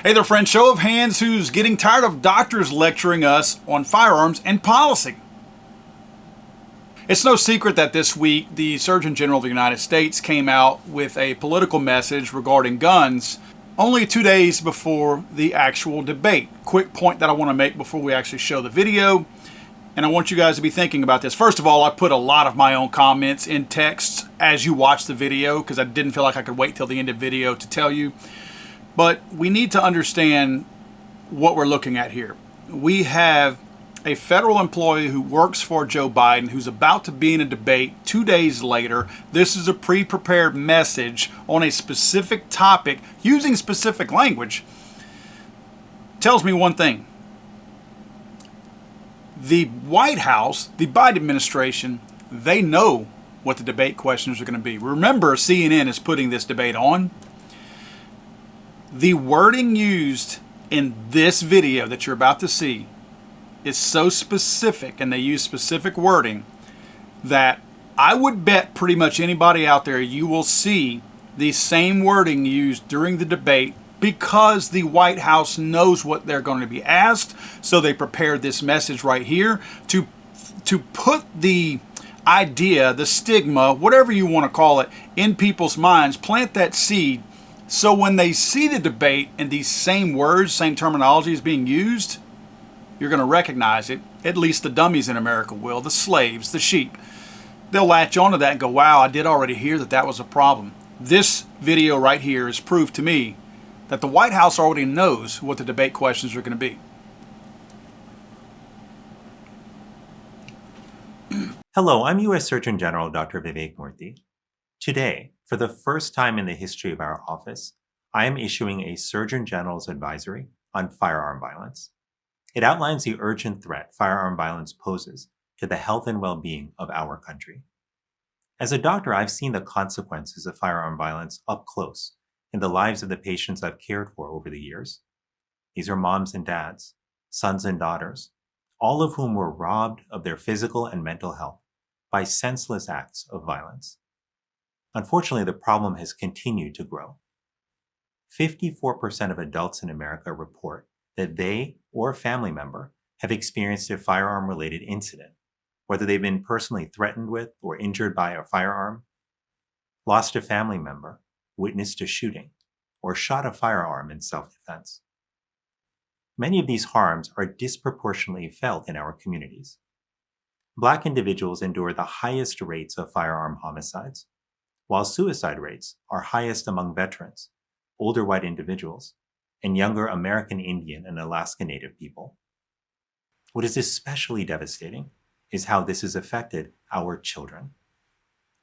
Hey there, friend. Show of hands who's getting tired of doctors lecturing us on firearms and policy. It's no secret that this week the Surgeon General of the United States came out with a political message regarding guns only 2 days before the actual debate. Quick point that I want to make before we actually show the video, and I want you guys to be thinking about this. First of all, I put a lot of my own comments in text as you watch the video because I didn't feel like I could wait till the end of the video to tell you. But we need to understand what we're looking at here. We have a federal employee who works for Joe Biden who's about to be in a debate 2 days later. This is a pre-prepared message on a specific topic using specific language. Tells me one thing. The White House, the Biden administration, they know what the debate questions are going to be. Remember, CNN is putting this debate on. The wording used in this video that you're about to see is so specific, and they use specific wording, that I would bet pretty much anybody out there you will see the same wording used during the debate because the White House knows what they're going to be asked. So they prepared this message right here to put the idea, the stigma, whatever you want to call it, in people's minds, plant that seed. So when they see the debate and these same words, same terminology is being used, you're going to recognize it. At least the dummies in America will, the slaves, the sheep. They'll latch onto that and go, wow, I did already hear that was a problem. This video right here is proof to me that the White House already knows what the debate questions are going to be. Hello, I'm U.S. Surgeon General Dr. Vivek Murthy. Today, for the first time in the history of our office, I am issuing a Surgeon General's advisory on firearm violence. It outlines the urgent threat firearm violence poses to the health and well-being of our country. As a doctor, I've seen the consequences of firearm violence up close in the lives of the patients I've cared for over the years. These are moms and dads, sons and daughters, all of whom were robbed of their physical and mental health by senseless acts of violence. Unfortunately, the problem has continued to grow. 54% of adults in America report that they or a family member have experienced a firearm-related incident, whether they've been personally threatened with or injured by a firearm, lost a family member, witnessed a shooting, or shot a firearm in self-defense. Many of these harms are disproportionately felt in our communities. Black individuals endure the highest rates of firearm homicides, while suicide rates are highest among veterans, older white individuals, and younger American Indian and Alaska Native people. What is especially devastating is how this has affected our children.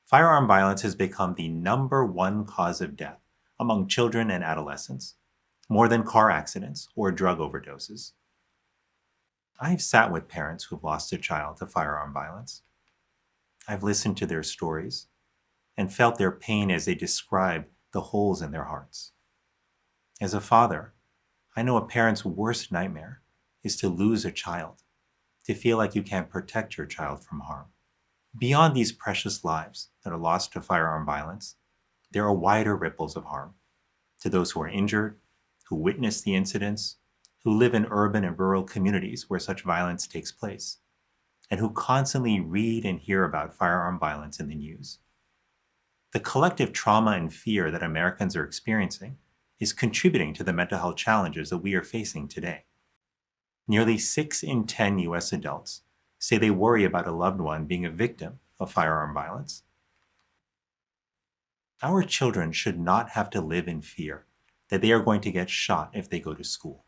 Firearm violence has become the #1 cause of death among children and adolescents, more than car accidents or drug overdoses. I've sat with parents who've lost a child to firearm violence. I've listened to their stories and felt their pain as they describe the holes in their hearts. As a father, I know a parent's worst nightmare is to lose a child, to feel like you can't protect your child from harm. Beyond these precious lives that are lost to firearm violence, there are wider ripples of harm to those who are injured, who witness the incidents, who live in urban and rural communities where such violence takes place, and who constantly read and hear about firearm violence in the news. The collective trauma and fear that Americans are experiencing is contributing to the mental health challenges that we are facing today. Nearly 6 in 10 U.S. adults say they worry about a loved one being a victim of firearm violence. Our children should not have to live in fear that they are going to get shot if they go to school.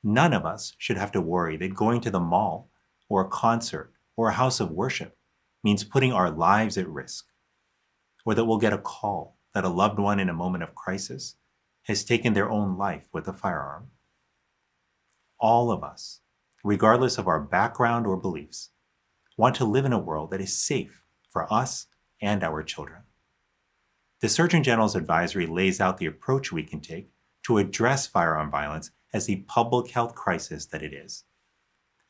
None of us should have to worry that going to the mall or a concert or a house of worship means putting our lives at risk, or that we'll get a call that a loved one in a moment of crisis has taken their own life with a firearm. All of us, regardless of our background or beliefs, want to live in a world that is safe for us and our children. The Surgeon General's advisory lays out the approach we can take to address firearm violence as the public health crisis that it is.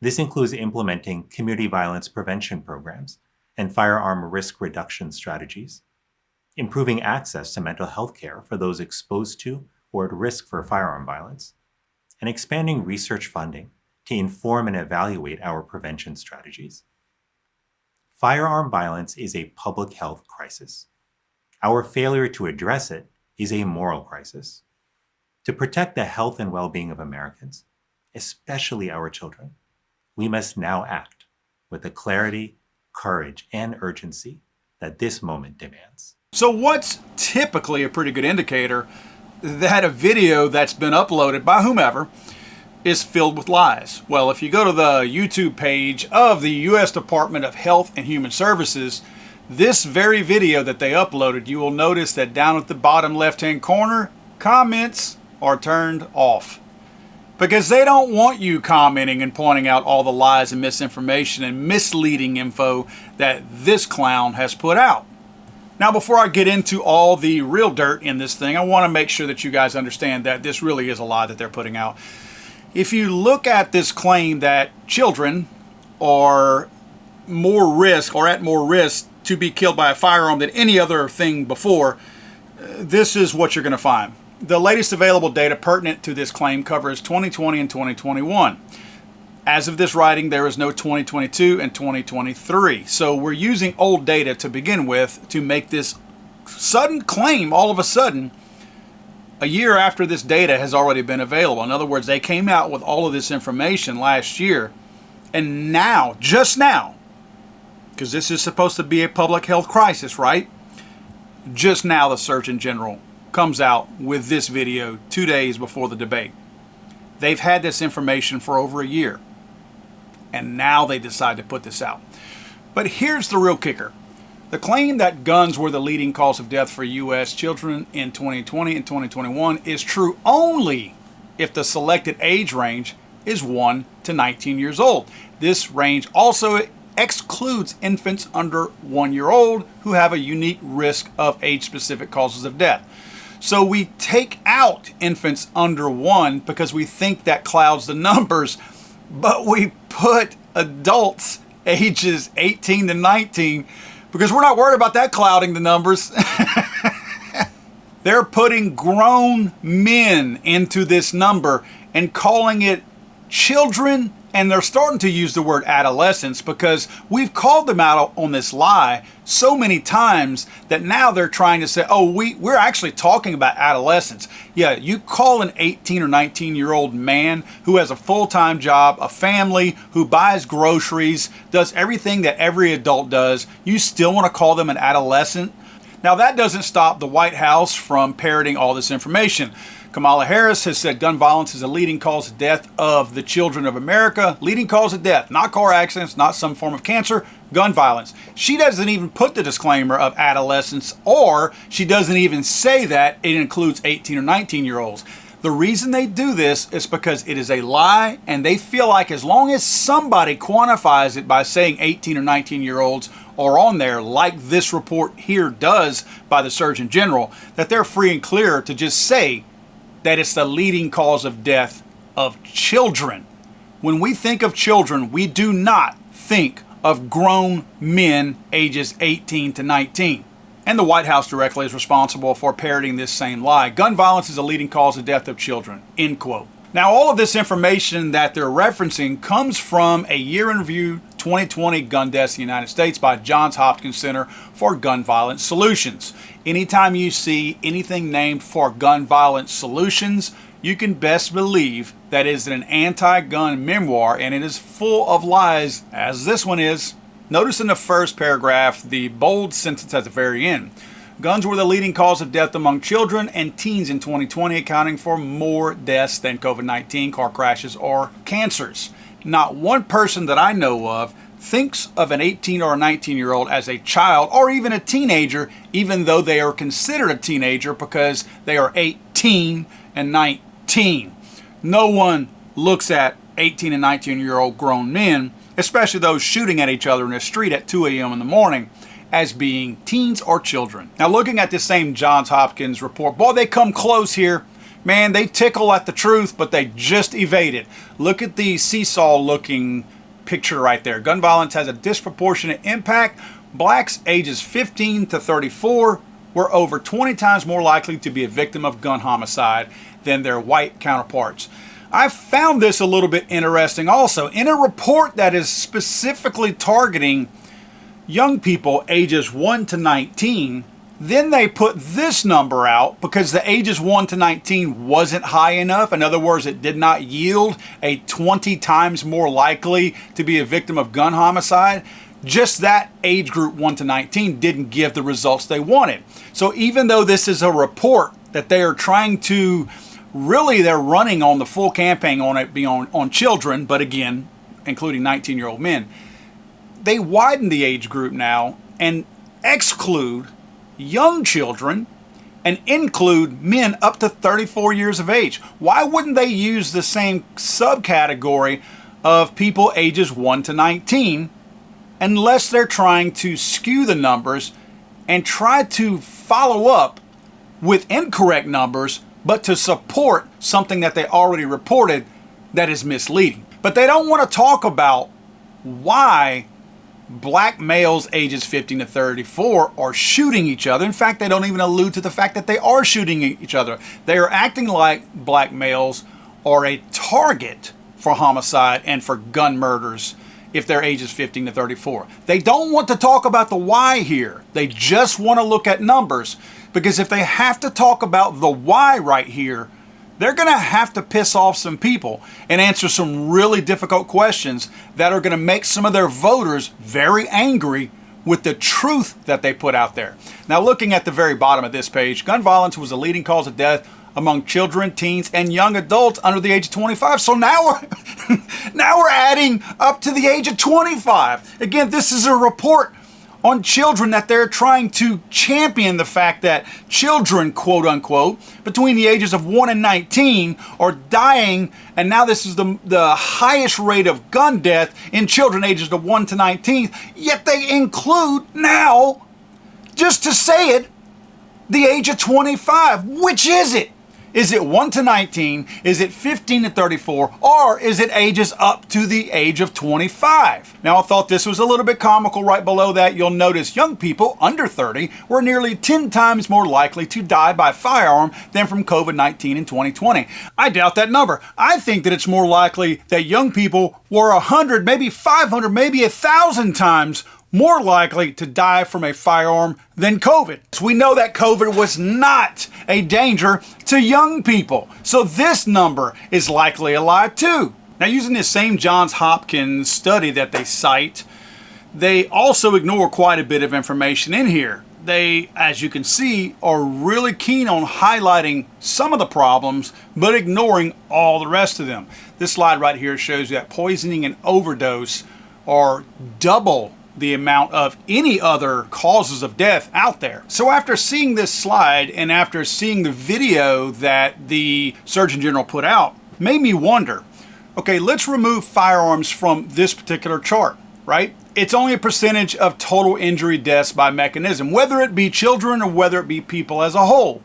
This includes implementing community violence prevention programs and firearm risk reduction strategies, improving access to mental health care for those exposed to or at risk for firearm violence, and expanding research funding to inform and evaluate our prevention strategies. Firearm violence is a public health crisis. Our failure to address it is a moral crisis. To protect the health and well-being of Americans, especially our children, we must now act with the clarity, courage, and urgency that this moment demands. So what's typically a pretty good indicator that a video that's been uploaded by whomever is filled with lies? Well, if you go to the YouTube page of the U.S. Department of Health and Human Services, this very video that they uploaded, you will notice that down at the bottom left-hand corner, comments are turned off. Because they don't want you commenting and pointing out all the lies and misinformation and misleading info that this clown has put out. Now, before I get into all the real dirt in this thing, I want to make sure that you guys understand that this really is a lie that they're putting out. If you look at this claim that children are more risk or at more risk to be killed by a firearm than any other thing before, this is what you're going to find. The latest available data pertinent to this claim covers 2020 and 2021. As of this writing, there is no 2022 and 2023. So we're using old data to begin with to make this sudden claim all of a sudden a year after this data has already been available. In other words, they came out with all of this information last year, and now, just now, because this is supposed to be a public health crisis, right? Just now the Surgeon General comes out with this video 2 days before the debate. They've had this information for over a year, and now they decide to put this out. But here's the real kicker. The claim that guns were the leading cause of death for U.S. children in 2020 and 2021 is true only if the selected age range is 1 to 19 years old. This range also excludes infants under 1 year old who have a unique risk of age-specific causes of death. So we take out infants under 1 because we think that clouds the numbers, but we put adults ages 18 to 19 because we're not worried about that clouding the numbers. They're putting grown men into this number and calling it children, and they're starting to use the word adolescents because we've called them out on this lie so many times that now they're trying to say, oh, we're actually talking about adolescents. Yeah, you call an 18 or 19-year-old man who has a full-time job, a family, who buys groceries, does everything that every adult does, you still want to call them an adolescent? Now, that doesn't stop the White House from parroting all this information. Kamala Harris has said gun violence is a leading cause of death of the children of America. Leading cause of death, not car accidents, not some form of cancer, gun violence. She doesn't even put the disclaimer of adolescents, or she doesn't even say that it includes 18 or 19-year-olds. The reason they do this is because it is a lie, and they feel like as long as somebody quantifies it by saying 18 or 19-year-olds are on there, like this report here does by the Surgeon General, that they're free and clear to just say that it's the leading cause of death of children. When we think of children, we do not think of grown men ages 18 to 19. And the White House directly is responsible for parroting this same lie. Gun violence is a leading cause of death of children, end quote. Now, all of this information that they're referencing comes from a year in review 2020 gun deaths in the United States by Johns Hopkins Center for Gun Violence Solutions. Anytime you see anything named for gun violence solutions, you can best believe that it is an anti-gun memoir, and it is full of lies, as this one is. Notice in the first paragraph the bold sentence at the very end. Guns were the leading cause of death among children and teens in 2020, accounting for more deaths than COVID-19, car crashes, or cancers. Not one person that I know of thinks of an 18 or a 19-year-old as a child or even a teenager, even though they are considered a teenager because they are 18 and 19. No one looks at 18 and 19-year-old grown men, especially those shooting at each other in the street at 2 a.m. in the morning, as being teens or children. Now, looking at this same Johns Hopkins report, boy, they come close here. Man, they tickle at the truth, but they just evade it. Look at the seesaw-looking picture right there. Gun violence has a disproportionate impact. Blacks ages 15 to 34 were over 20 times more likely to be a victim of gun homicide than their white counterparts. I found this a little bit interesting also. In a report that is specifically targeting young people ages 1 to 19, then they put this number out because the ages 1 to 19 wasn't high enough. In other words, it did not yield a 20 times more likely to be a victim of gun homicide. Just that age group 1 to 19 didn't give the results they wanted. So even though this is a report that they are trying to, really they're running on the full campaign on it being on children, but again, including 19-year-old men, they widen the age group now and exclude young children and include men up to 34 years of age. Why wouldn't they use the same subcategory of people ages 1 to 19 unless they're trying to skew the numbers and try to follow up with incorrect numbers, but to support something that they already reported that is misleading? But they don't want to talk about why black males ages 15 to 34 are shooting each other. In fact, they don't even allude to the fact that they are shooting each other. They are acting like black males are a target for homicide and for gun murders if they're ages 15 to 34. They don't want to talk about the why here. They just want to look at numbers, because if they have to talk about the why right here, they're going to have to piss off some people and answer some really difficult questions that are going to make some of their voters very angry with the truth that they put out there. Now, looking at the very bottom of this page, gun violence was a leading cause of death among children, teens, and young adults under the age of 25. So now we're adding up to the age of 25. Again, this is a report on children that they're trying to champion the fact that children, quote unquote, between the ages of 1 and 19 are dying, and now this is the highest rate of gun death in children ages of 1 to 19, yet they include now, just to say it, the age of 25. Which is it? Is it 1 to 19? Is it 15 to 34? Or is it ages up to the age of 25? Now, I thought this was a little bit comical. Right below that, you'll notice young people under 30 were nearly 10 times more likely to die by firearm than from COVID-19 in 2020. I doubt that number. I think that it's more likely that young people were 100, maybe 500, maybe 1,000 times more likely to die from a firearm than COVID. So we know that COVID was not a danger to young people. So this number is likely a lie too. Now, using this same Johns Hopkins study that they cite, they also ignore quite a bit of information in here. They, as you can see, are really keen on highlighting some of the problems, but ignoring all the rest of them. This slide right here shows you that poisoning and overdose are double the amount of any other causes of death out there. So after seeing this slide and after seeing the video that the Surgeon General put out, made me wonder, okay, let's remove firearms from this particular chart, right? It's only a percentage of total injury deaths by mechanism, whether it be children or whether it be people as a whole.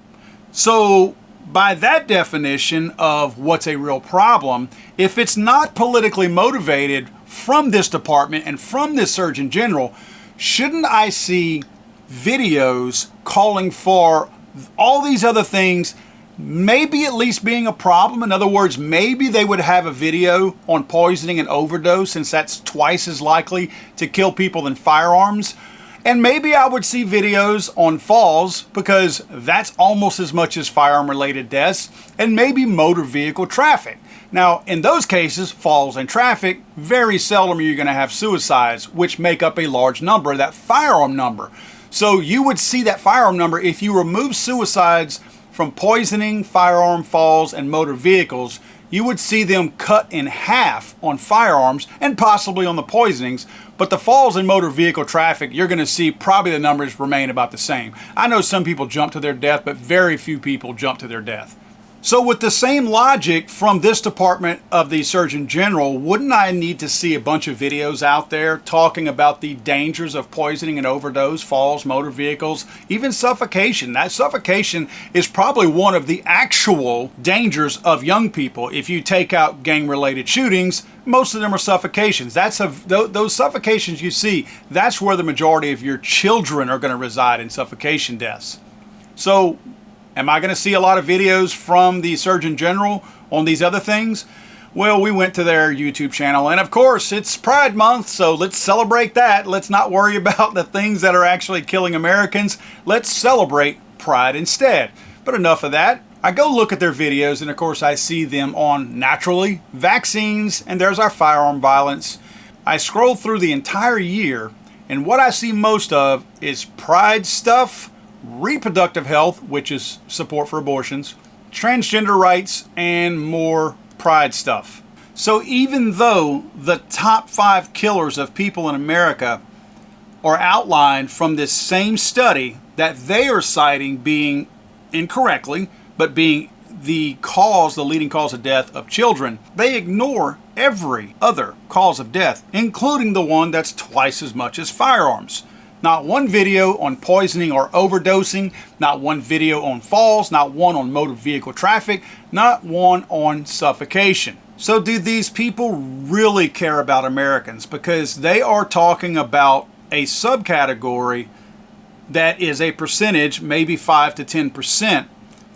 So by that definition of what's a real problem, if it's not politically motivated from this department and from this Surgeon General, shouldn't I see videos calling for all these other things maybe at least being a problem? In other words, maybe they would have a video on poisoning and overdose, since that's twice as likely to kill people than firearms. And maybe I would see videos on falls, because that's almost as much as firearm related deaths, and maybe motor vehicle traffic. Now, in those cases, falls and traffic, very seldom are you going to have suicides, which make up a large number of that firearm number. So you would see that firearm number if you remove suicides from poisoning, firearm, falls, and motor vehicles. You would see them cut in half on firearms and possibly on the poisonings. But the falls and motor vehicle traffic, you're going to see probably the numbers remain about the same. I know some people jump to their death, but very few people jump to their death. So with the same logic from this department of the Surgeon General, wouldn't I need to see a bunch of videos out there talking about the dangers of poisoning and overdose, falls, motor vehicles, even suffocation? That suffocation is probably one of the actual dangers of young people. If you take out gang-related shootings, most of them are suffocations. Those suffocations you see, that's where the majority of your children are going to reside in suffocation deaths. So am I going to see a lot of videos from the Surgeon General on these other things? Well, we went to their YouTube channel, and of course, it's Pride Month, so let's celebrate that. Let's not worry about the things that are actually killing Americans. Let's celebrate Pride instead. But enough of that. I go look at their videos, and of course, I see them on, naturally, vaccines, and there's our firearm violence. I scroll through the entire year, and what I see most of is Pride stuff, reproductive health, which is support for abortions, transgender rights, and more Pride stuff. So even though the top 5 killers of people in America are outlined from this same study that they are citing being incorrectly, but being the leading cause of death of children, they ignore every other cause of death, including the one that's twice as much as firearms. Not one video on poisoning or overdosing, not one video on falls, not one on motor vehicle traffic, not one on suffocation. So do these people really care about Americans? Because they are talking about a subcategory that is a percentage, maybe 5 to 10%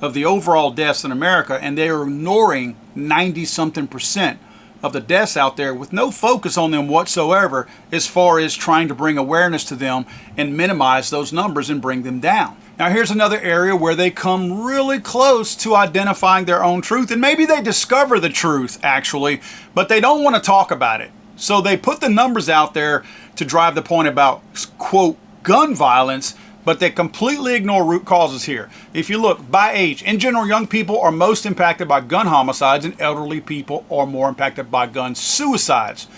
of the overall deaths in America, and they are ignoring 90-something% of the deaths out there with no focus on them whatsoever as far as trying to bring awareness to them and minimize those numbers and bring them down. Now here's another area where they come really close to identifying their own truth, and maybe they discover the truth actually, but they don't want to talk about it. So they put the numbers out there to drive the point about, quote, gun violence, but they completely ignore root causes here. If you look by age, in general, young people are most impacted by gun homicides, and elderly people are more impacted by gun suicides.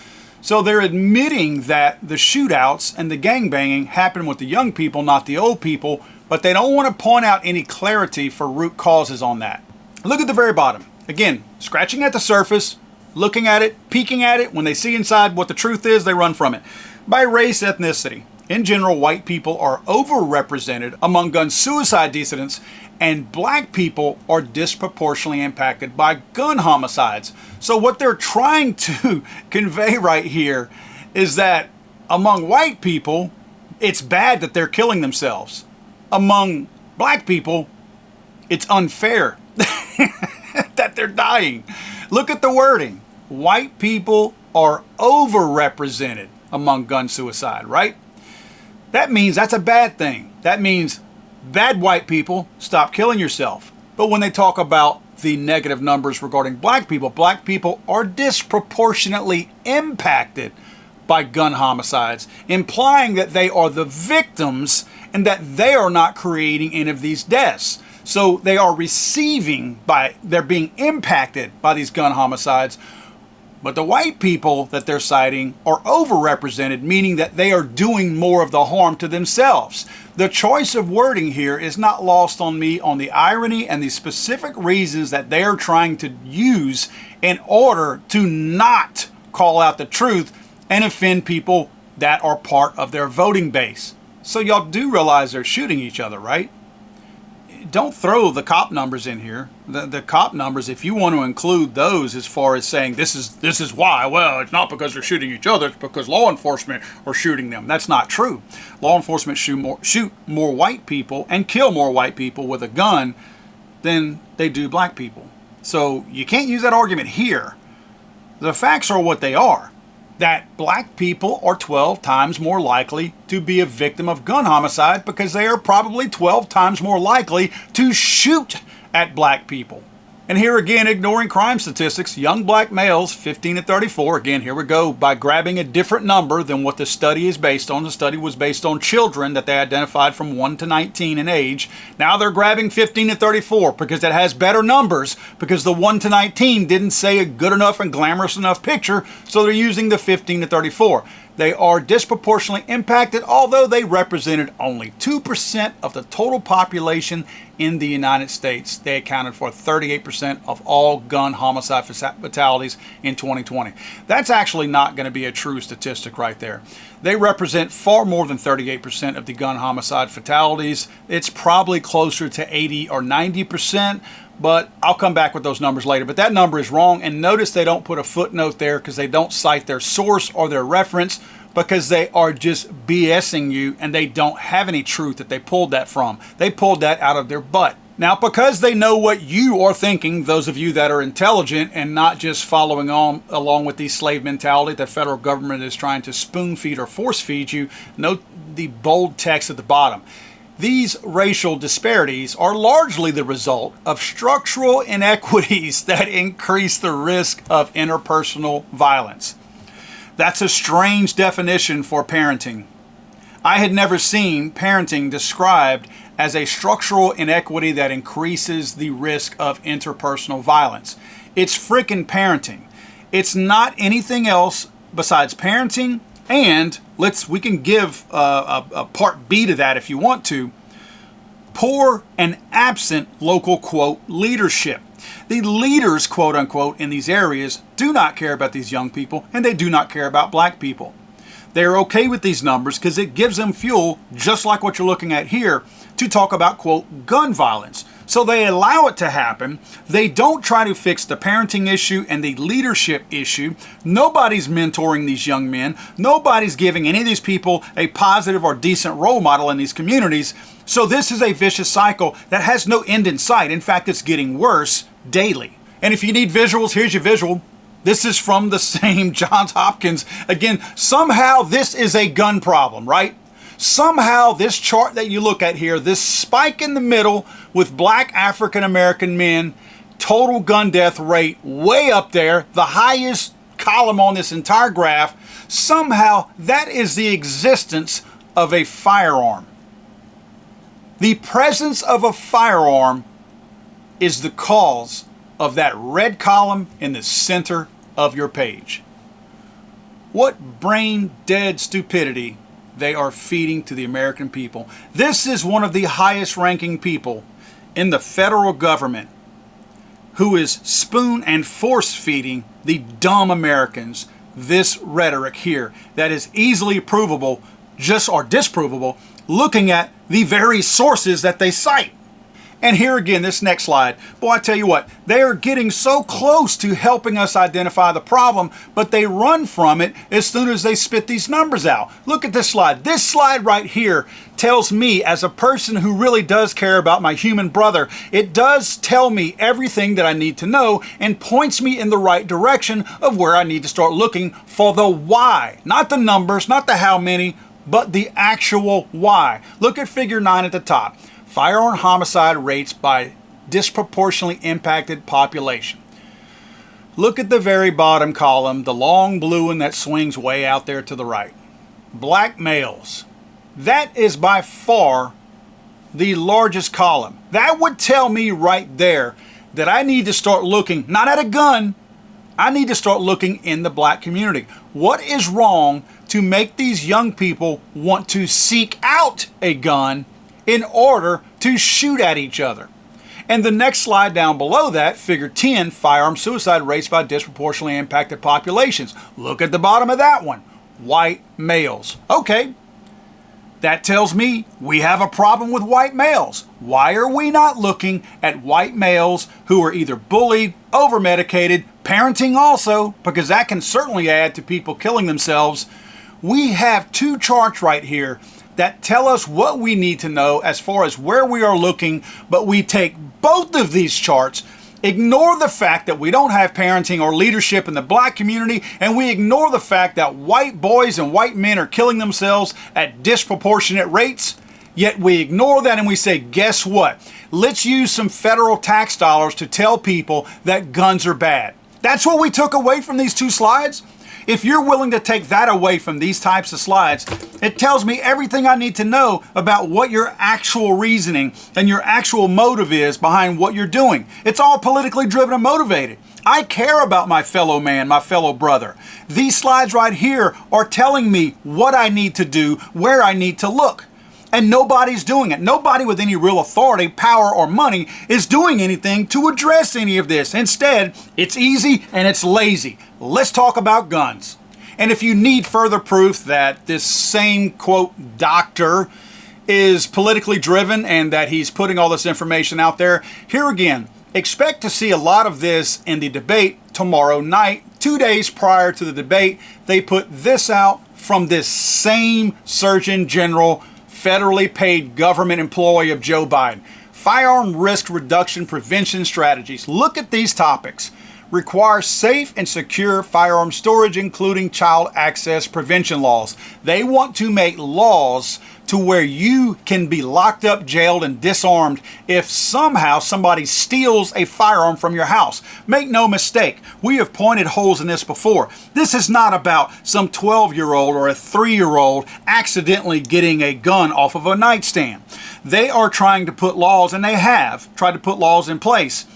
So they're admitting that the shootouts and the gangbanging happen with the young people, not the old people, but they don't want to point out any clarity for root causes on that. Look at the very bottom. Again, scratching at the surface, looking at it, peeking at it. When they see inside what the truth is, they run from it. By race, ethnicity. In general, white people are overrepresented among gun suicide incidents, and black people are disproportionately impacted by gun homicides. So what they're trying to convey right here is that among white people, it's bad that they're killing themselves. Among black people, it's unfair that they're dying. Look at the wording. White people are overrepresented among gun suicide, right? That means that's a bad thing. That means bad white people, stop killing yourself. But when they talk about the negative numbers regarding black people are disproportionately impacted by gun homicides, implying that they are the victims and that they are not creating any of these deaths. So they are they're being impacted by these gun homicides. But the white people that they're citing are overrepresented, meaning that they are doing more of the harm to themselves. The choice of wording here is not lost on me on the irony and the specific reasons that they are trying to use in order to not call out the truth and offend people that are part of their voting base. So y'all do realize they're shooting each other, right? Don't throw the cop numbers in here. The cop numbers, if you want to include those as far as saying this is why, well, it's not because they're shooting each other, it's because law enforcement are shooting them. That's not true. Law enforcement shoot more white people and kill more white people with a gun than they do black people. So you can't use that argument here. The facts are what they are. That black people are 12 times more likely to be a victim of gun homicide because they are probably 12 times more likely to shoot at black people. And here again, ignoring crime statistics, young black males 15 to 34, again, here we go, by grabbing a different number than what the study is based on. The study was based on children that they identified from 1 to 19 in age. Now they're grabbing 15 to 34 because it has better numbers, because the 1 to 19 didn't say a good enough and glamorous enough picture, so they're using the 15 to 34. They are disproportionately impacted, although they represented only 2% of the total population in the United States. They accounted for 38% of all gun homicide fatalities in 2020. That's actually not going to be a true statistic right there. They represent far more than 38% of the gun homicide fatalities. It's probably closer to 80 or 90%. But I'll come back with those numbers later. But that number is wrong. And notice they don't put a footnote there because they don't cite their source or their reference. But because they are just BSing you and they don't have any truth that they pulled that from. They pulled that out of their butt. Now, because they know what you are thinking, those of you that are intelligent and not just following on along with the slave mentality that federal government is trying to spoon feed or force feed you, note the bold text at the bottom. These racial disparities are largely the result of structural inequities that increase the risk of interpersonal violence. That's a strange definition for parenting. I had never seen parenting described as a structural inequity that increases the risk of interpersonal violence. It's frickin' parenting. It's not anything else besides parenting. And we can give a part B to that if you want to. Poor and absent local, quote, leadership. The leaders, quote unquote, in these areas do not care about these young people, and they do not care about black people. They're okay with these numbers because it gives them fuel, just like what you're looking at here, to talk about, quote, gun violence. So they allow it to happen. They don't try to fix the parenting issue and the leadership issue. Nobody's mentoring these young men. Nobody's giving any of these people a positive or decent role model in these communities. So this is a vicious cycle that has no end in sight. In fact, it's getting worse daily. And if you need visuals, here's your visual. This is from the same Johns Hopkins. Again, somehow this is a gun problem, right? Somehow this chart that you look at here, this spike in the middle with black African American men, total gun death rate way up there, the highest column on this entire graph, somehow that is the existence of a firearm. The presence of a firearm is the cause of that red column in the center of your page. What brain dead stupidity they are feeding to the American people. This is one of the highest ranking people in the federal government who is spoon and force feeding the dumb Americans this rhetoric here that is easily provable, or disprovable, looking at the very sources that they cite. And here again, this next slide. Boy, I tell you what, they are getting so close to helping us identify the problem, but they run from it as soon as they spit these numbers out. Look at this slide. This slide right here tells me, as a person who really does care about my human brother, it does tell me everything that I need to know and points me in the right direction of where I need to start looking for the why. Not the numbers, not the how many, but the actual why. Look at figure 9 at the top. Firearm homicide rates by disproportionately impacted population. Look at the very bottom column, the long blue one that swings way out there to the right. Black males. That is by far the largest column. That would tell me right there that I need to start looking, not at a gun, I need to start looking in the black community. What is wrong to make these young people want to seek out a gun in order to shoot at each other? And the next slide down below that, figure 10, firearm suicide rates by disproportionately impacted populations. Look at the bottom of that one, white males. Okay, that tells me we have a problem with white males. Why are we not looking at white males who are either bullied, over-medicated, parenting also, because that can certainly add to people killing themselves? We have two charts right here that tell us what we need to know as far as where we are looking, but we take both of these charts, ignore the fact that we don't have parenting or leadership in the black community, and we ignore the fact that white boys and white men are killing themselves at disproportionate rates, yet we ignore that and we say, guess what? Let's use some federal tax dollars to tell people that guns are bad. That's what we took away from these two slides. If you're willing to take that away from these types of slides, it tells me everything I need to know about what your actual reasoning and your actual motive is behind what you're doing. It's all politically driven and motivated. I care about my fellow man, my fellow brother. These slides right here are telling me what I need to do, where I need to look. And nobody's doing it. Nobody with any real authority, power, or money is doing anything to address any of this. Instead, it's easy and it's lazy. Let's talk about guns. And if you need further proof that this same, quote, doctor is politically driven and that he's putting all this information out there, here again, expect to see a lot of this in the debate tomorrow night. 2 days prior to the debate, they put this out from this same Surgeon General, federally paid government employee of Joe Biden. Firearm risk reduction prevention strategies. Look at these topics. Require safe and secure firearm storage, including child access prevention laws. They want to make laws to where you can be locked up, jailed, and disarmed if somehow somebody steals a firearm from your house. Make no mistake, we have pointed holes in this before. This is not about some 12-year-old or a 3-year-old accidentally getting a gun off of a nightstand. They are trying to put laws, and they have tried to put laws in place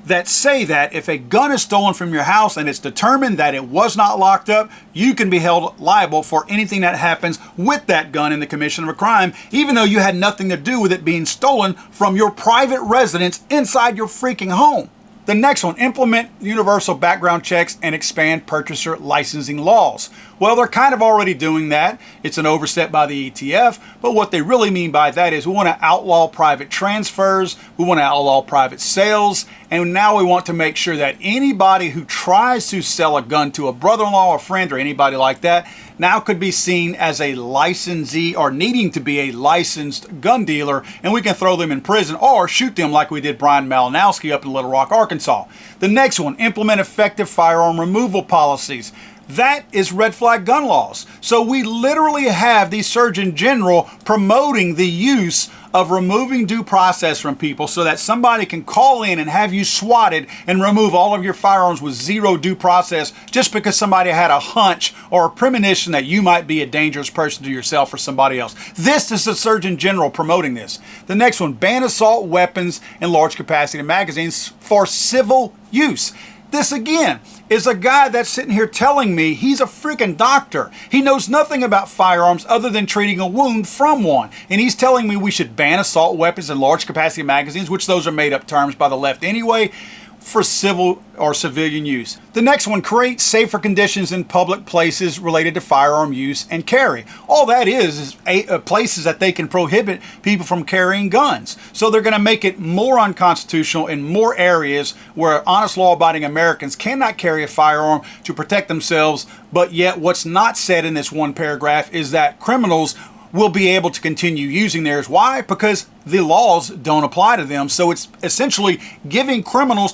that say that if a gun is stolen from your house and it's determined that it was not locked up, you can be held liable for anything that happens with that gun in the commission of a crime, even though you had nothing to do with it being stolen from your private residence inside your freaking home. The next one, implement universal background checks and expand purchaser licensing laws. Well, they're kind of already doing that. It's an oversight by the ETF, but what they really mean by that is we want to outlaw private transfers, we want to outlaw private sales, and now we want to make sure that anybody who tries to sell a gun to a brother-in-law, a friend, or anybody like that now could be seen as a licensee or needing to be a licensed gun dealer, and we can throw them in prison or shoot them like we did Brian Malinowski up in Little Rock, Arkansas. The next one, implement effective firearm removal policies. That is red flag gun laws. So we literally have the Surgeon General promoting the use of removing due process from people so that somebody can call in and have you swatted and remove all of your firearms with zero due process just because somebody had a hunch or a premonition that you might be a dangerous person to yourself or somebody else. This is the Surgeon General promoting this. The next one, ban assault weapons and large capacity magazines for civil use. This again is a guy that's sitting here telling me he's a freaking doctor. He knows nothing about firearms other than treating a wound from one. And he's telling me we should ban assault weapons and large capacity magazines, which those are made up terms by the left anyway, for civil or civilian use. The next one, create safer conditions in public places related to firearm use and carry. All that is places that they can prohibit people from carrying guns. So they're going to make it more unconstitutional in more areas where honest law-abiding Americans cannot carry a firearm to protect themselves, but yet what's not said in this one paragraph is that criminals will be able to continue using theirs. Why? Because the laws don't apply to them. So it's essentially giving criminals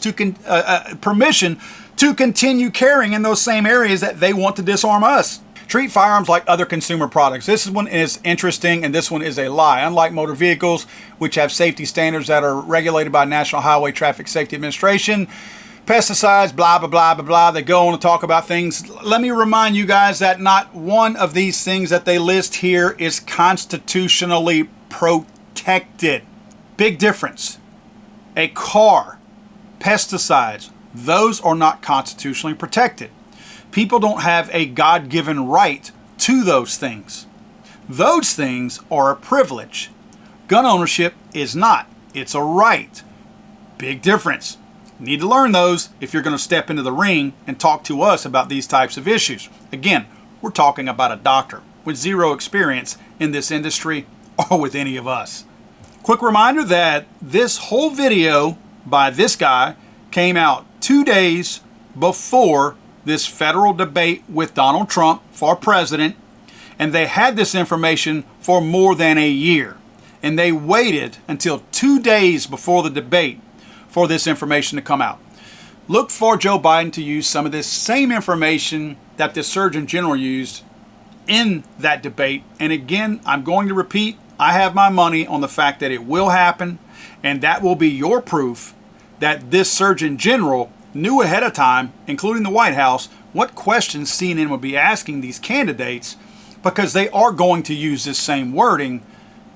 permission to continue carrying in those same areas that they want to disarm us. Treat firearms like other consumer products. This one is interesting, and this one is a lie. Unlike motor vehicles, which have safety standards that are regulated by National Highway Traffic Safety Administration, pesticides, blah, blah, blah, blah, blah. They go on to talk about things. Let me remind you guys that not one of these things that they list here is constitutionally protected. Big difference. A car, pesticides, those are not constitutionally protected. People don't have a God-given right to those things. Those things are a privilege. Gun ownership is not. It's a right. Big difference. Need to learn those if you're going to step into the ring and talk to us about these types of issues. Again, we're talking about a doctor with zero experience in this industry or with any of us. Quick reminder that this whole video by this guy came out 2 days before this federal debate with Donald Trump for president, and they had this information for more than a year. And they waited until 2 days before the debate for this information to come out. Look for Joe Biden to use some of this same information that the Surgeon General used in that debate. And again, I'm going to repeat, I have my money on the fact that it will happen, and that will be your proof that this Surgeon General knew ahead of time, including the White House, what questions CNN would be asking these candidates, because they are going to use this same wording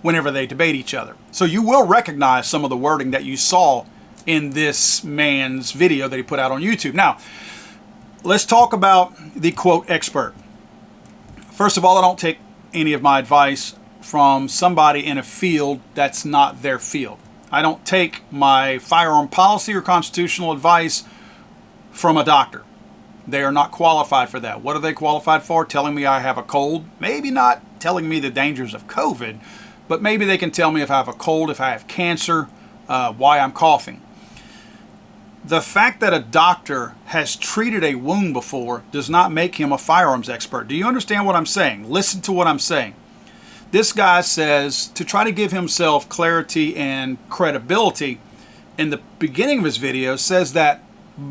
whenever they debate each other. So you will recognize some of the wording that you saw in this man's video that he put out on YouTube. Now, let's talk about the quote expert. First of all, I don't take any of my advice from somebody in a field that's not their field. I don't take my firearm policy or constitutional advice from a doctor. They are not qualified for that. What are they qualified for? Telling me I have a cold? Maybe not telling me the dangers of COVID, but maybe they can tell me if I have a cold, if I have cancer, why I'm coughing. The fact that a doctor has treated a wound before does not make him a firearms expert. Do you understand what I'm saying? Listen to what I'm saying. This guy says, to try to give himself clarity and credibility, in the beginning of his video says that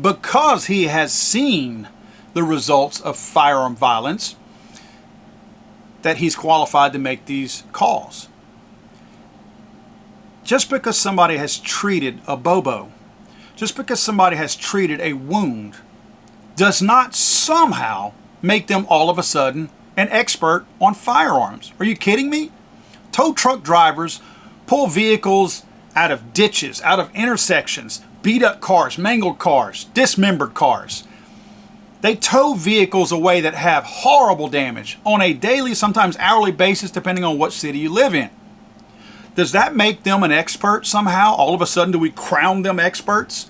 because he has seen the results of firearm violence, that he's qualified to make these calls. Just because somebody has treated a bobo, just because somebody has treated a wound, does not somehow make them all of a sudden an expert on firearms. Are you kidding me? Tow truck drivers pull vehicles out of ditches, out of intersections, beat up cars, mangled cars, dismembered cars. They tow vehicles away that have horrible damage on a daily, sometimes hourly basis, depending on what city you live in. Does that make them an expert somehow? All of a sudden, do we crown them experts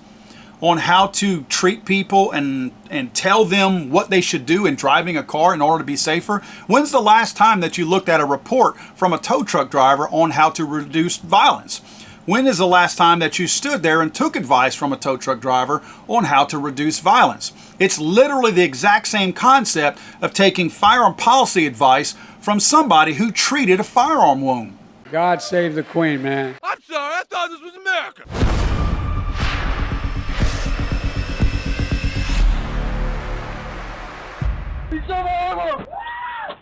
on how to treat people and tell them what they should do in driving a car in order to be safer? When's the last time that you looked at a report from a tow truck driver on how to reduce violence? When is the last time that you stood there and took advice from a tow truck driver on how to reduce violence? It's literally the exact same concept of taking firearm policy advice from somebody who treated a firearm wound. God save the Queen, man. I'm sorry, I thought this was America.